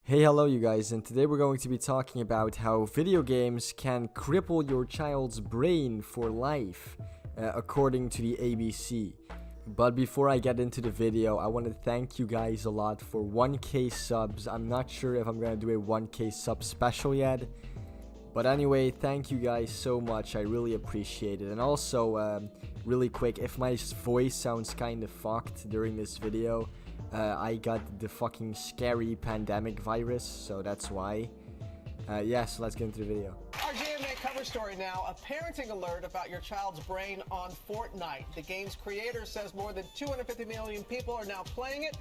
Hey, hello you guys, and today we're going to be talking about how video games can cripple your child's brain for life, according to the ABC. But before I get into the video, I want to thank you guys a lot for 1k subs. I'm not sure if I'm going to do a 1k sub special yet. But anyway, thank you guys so much, I really appreciate it. And also, really quick, if my voice sounds kind of fucked during this video, I got the fucking scary pandemic virus, so that's why. So let's get into the video. Our GMA cover story now, a parenting alert about your child's brain on Fortnite. The game's creator says more than 250 million people are now playing it,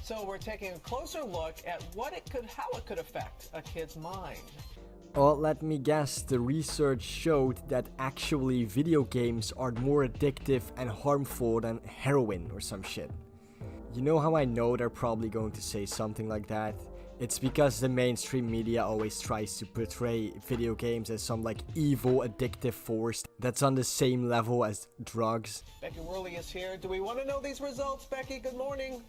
so we're taking a closer look at how it could affect a kid's mind. Well, let me guess, the research showed that actually video games are more addictive and harmful than heroin or some shit. You know how I know they're probably going to say something like that? It's because the mainstream media always tries to portray video games as some like evil addictive force that's on the same level as drugs. Becky Worley is here. Do we want to know these results, Becky? Good morning.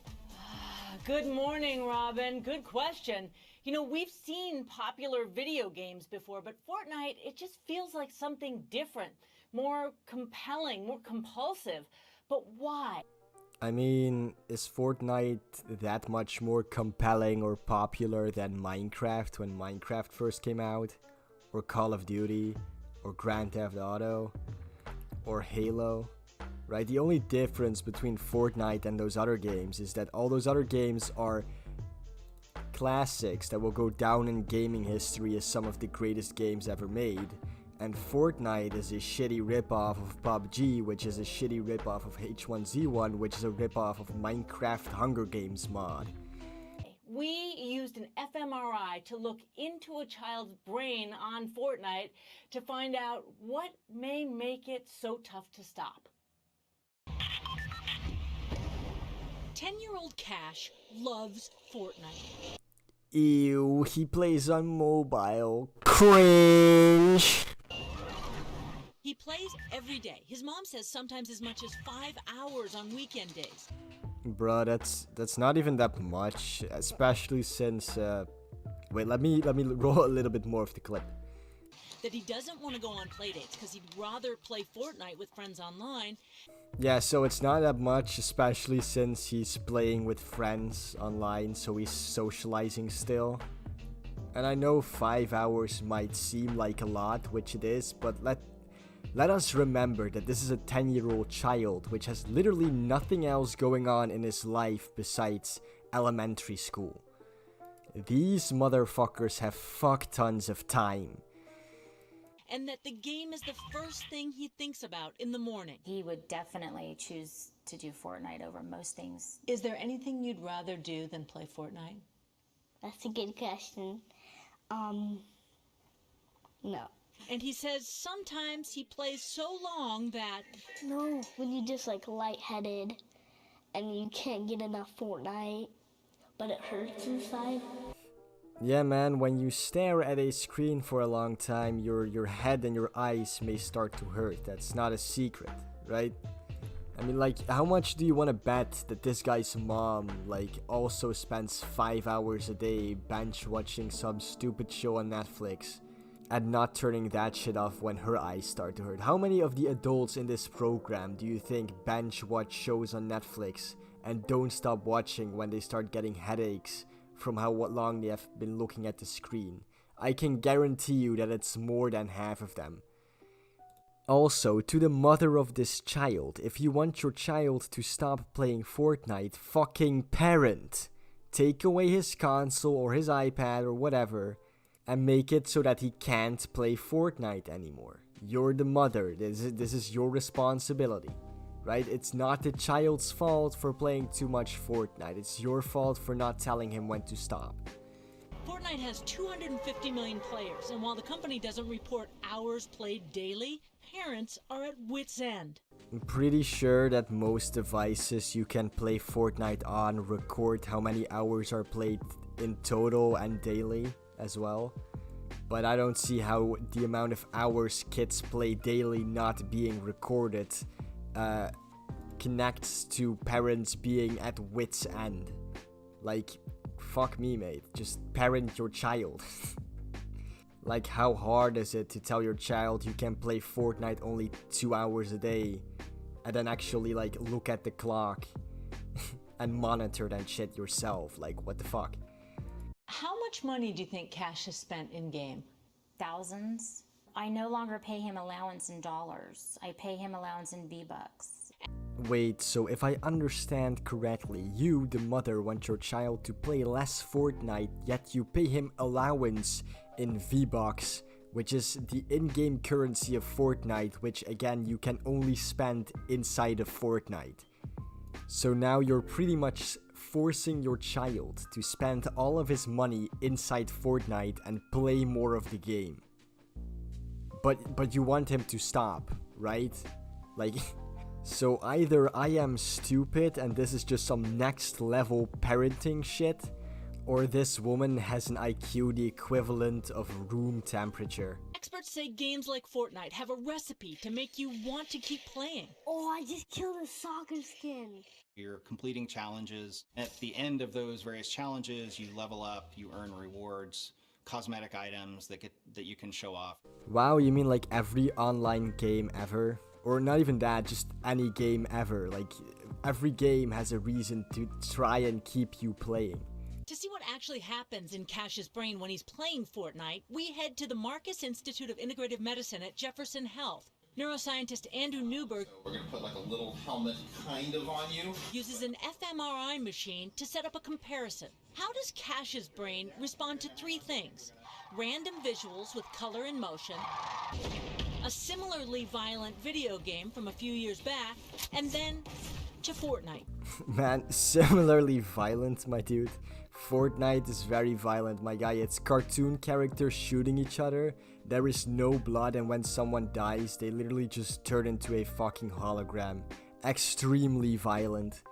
Good morning, Robin. Good question. You know, we've seen popular video games before, but Fortnite, it just feels like something different, more compelling, more compulsive. But why? I mean, is Fortnite that much more compelling or popular than Minecraft when Minecraft first came out? Or Call of Duty? Or Grand Theft Auto? Or Halo? Right? The only difference between Fortnite and those other games is that all those other games are classics that will go down in gaming history as some of the greatest games ever made. And Fortnite is a shitty ripoff of PUBG, which is a shitty ripoff of H1Z1, which is a ripoff of Minecraft Hunger Games mod. We used an fMRI to look into a child's brain on Fortnite to find out what may make it so tough to stop. 10-year-old Cash loves Fortnite. Ew, he plays on mobile. Cringe! He plays every day. His mom says sometimes as much as 5 hours on weekend days. Bruh, that's not even that much, especially since, wait, let me roll a little bit more of the clip. That he doesn't want to go on playdates because he'd rather play Fortnite with friends online. Yeah, so it's not that much, especially since he's playing with friends online, so he's socializing still. And I know 5 hours might seem like a lot, which it is, but let us remember that this is a 10-year-old child, which has literally nothing else going on in his life besides elementary school. These motherfuckers have fuck tons of time. And that the game is the first thing he thinks about in the morning. He would definitely choose to do Fortnite over most things. Is there anything you'd rather do than play Fortnite? That's a good question. No. And he says sometimes he plays so long that... No, when you just like lightheaded and you can't get enough Fortnite, but it hurts inside. Yeah, man, when you stare at a screen for a long time, your head and your eyes may start to hurt. That's not a secret, right? I mean, like, how much do you want to bet that this guy's mom, like, also spends 5 hours a day bench watching some stupid show on Netflix and not turning that shit off when her eyes start to hurt? How many of the adults in this program do you think bench watch shows on Netflix and don't stop watching when they start getting headaches from how long they have been looking at the screen? I can guarantee you that it's more than half of them. Also, to the mother of this child, if you want your child to stop playing Fortnite, fucking parent, take away his console or his iPad or whatever and make it so that he can't play Fortnite anymore. You're the mother. This is your responsibility. Right? It's not the child's fault for playing too much Fortnite. It's your fault for not telling him when to stop. Fortnite has 250 million players, and while the company doesn't report hours played daily, parents are at wit's end. I'm pretty sure that most devices you can play Fortnite on record how many hours are played in total and daily as well. But I don't see how the amount of hours kids play daily not being recorded connects to parents being at wit's end. Like, fuck me, mate. Just parent your child. Like, how hard is it to tell your child you can play Fortnite only 2 hours a day, and then actually, like, look at the clock and monitor that shit yourself? Like, what the fuck? How much money do you think Cash has spent in-game? Thousands. I no longer pay him allowance in dollars. I pay him allowance in V-Bucks. Wait, so if I understand correctly, you, the mother, want your child to play less Fortnite, yet you pay him allowance in V-Bucks, which is the in-game currency of Fortnite, which again you can only spend inside of Fortnite. So now you're pretty much forcing your child to spend all of his money inside Fortnite and play more of the game. But you want him to stop, right? Like, so either I am stupid and this is just some next level parenting shit, or this woman has an IQ the equivalent of room temperature. Experts say games like Fortnite have a recipe to make you want to keep playing. Oh, I just killed a soccer skin. You're completing challenges. At the end of those various challenges, you level up, you earn rewards, cosmetic items that you can show off. Wow, you mean like every online game ever? Or not even that, just any game ever. Like, every game has a reason to try and keep you playing. To see what actually happens in Cash's brain when he's playing Fortnite, we head to the Marcus Institute of Integrative Medicine at Jefferson Health. Neuroscientist Andrew Newberg We're going to put like a little helmet kind of on you. uses an fMRI machine to set up a comparison. How does Cash's brain respond to three things? Random visuals with color and motion, a similarly violent video game from a few years back, and then to Fortnite. Man, similarly violent, my dude. Fortnite is very violent, my guy. It's cartoon characters shooting each other. There is no blood, and when someone dies, they literally just turn into a fucking hologram. Extremely violent.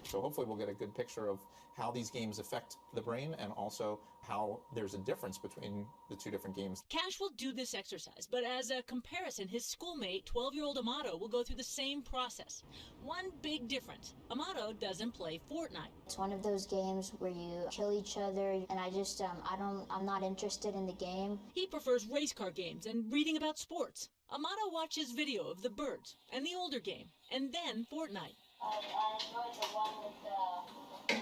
So hopefully we'll get a good picture of how these games affect the brain and also how there's a difference between the two different games. Cash will do this exercise, but as a comparison, his schoolmate, 12-year-old Amato, will go through the same process. One big difference, Amato doesn't play Fortnite. It's one of those games where you kill each other, and I'm not interested in the game. He prefers race car games and reading about sports. Amato watches video of the birds and the older game, and then Fortnite. I enjoyed the one with the bird.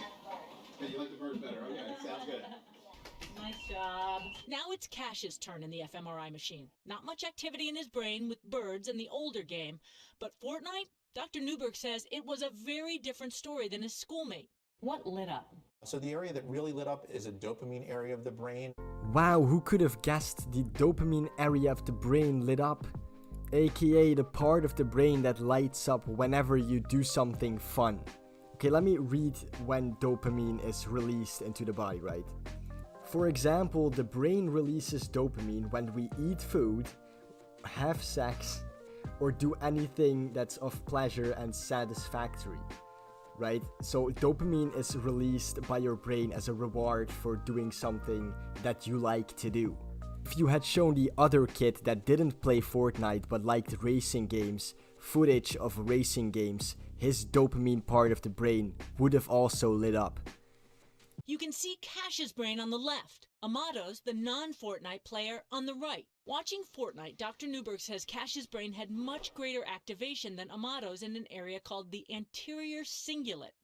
Yeah, you like the bird better. Okay, sounds good. Nice job. Now it's Cash's turn in the fMRI machine. Not much activity in his brain with birds and the older game, but Fortnite, Dr. Newberg says it was a very different story than his schoolmate. What lit up? So the area that really lit up is a dopamine area of the brain. Wow, who could have guessed the dopamine area of the brain lit up? AKA the part of the brain that lights up whenever you do something fun. Okay, let me read when dopamine is released into the body, right? For example, the brain releases dopamine when we eat food, have sex, or do anything that's of pleasure and satisfactory, right? So dopamine is released by your brain as a reward for doing something that you like to do. If you had shown the other kid that didn't play Fortnite but liked racing games footage of racing games, his dopamine part of the brain would have also lit up. You can see Cash's brain on the left, Amato's, the non-Fortnite player, on the right. Watching Fortnite, Dr. Newberg says Cash's brain had much greater activation than Amato's in an area called the anterior cingulate,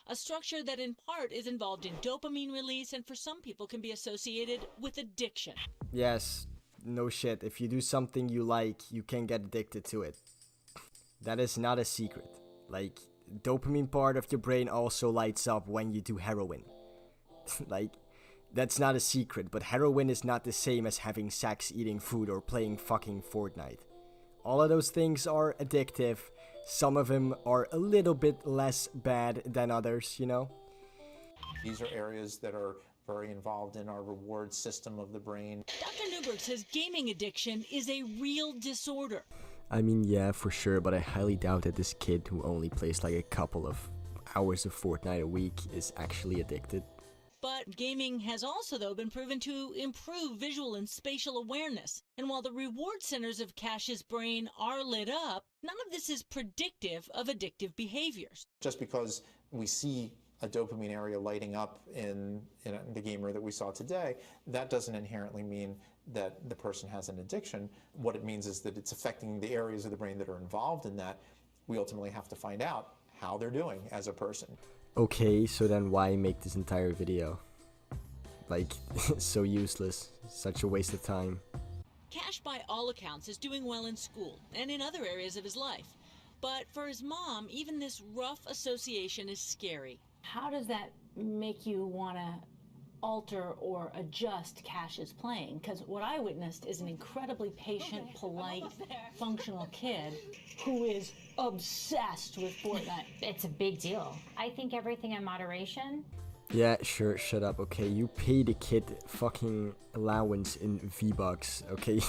a structure that in part is involved in dopamine release and for some people can be associated with addiction. Yes, no shit. If you do something you like, you can get addicted to it. That is not a secret. Like, dopamine part of your brain also lights up when you do heroin. Like, that's not a secret, but heroin is not the same as having sex, eating food, or playing fucking Fortnite. All of those things are addictive. Some of them are a little bit less bad than others, you know? These are areas that are very involved in our reward system of the brain. Dr. Newberg says gaming addiction is a real disorder. I mean, yeah, for sure, but I highly doubt that this kid who only plays like a couple of hours of Fortnite a week is actually addicted. But gaming has also, though, been proven to improve visual and spatial awareness. And while the reward centers of Cash's brain are lit up, none of this is predictive of addictive behaviors. Just because we see a dopamine area lighting up in the gamer that we saw today, that doesn't inherently mean that the person has an addiction. What it means is that it's affecting the areas of the brain that are involved in that. We ultimately have to find out how they're doing as a person. Okay, so then why make this entire video? Like, so useless, such a waste of time. Cash, by all accounts, is doing well in school and in other areas of his life. But for his mom, even this rough association is scary. How does that make you want to alter or adjust Cash's playing? Because what I witnessed is an incredibly patient, polite, functional kid who is obsessed with Fortnite. It's a big deal. I think everything in moderation. Yeah, sure, shut up, okay? You pay the kid fucking allowance in V-Bucks, okay?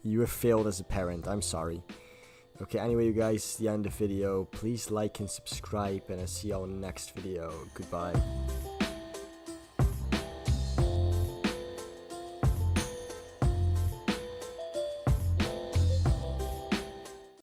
You have failed as a parent, I'm sorry. Okay, anyway, you guys, the end of the video. Please like and subscribe, and I'll see you all in the next video. Goodbye.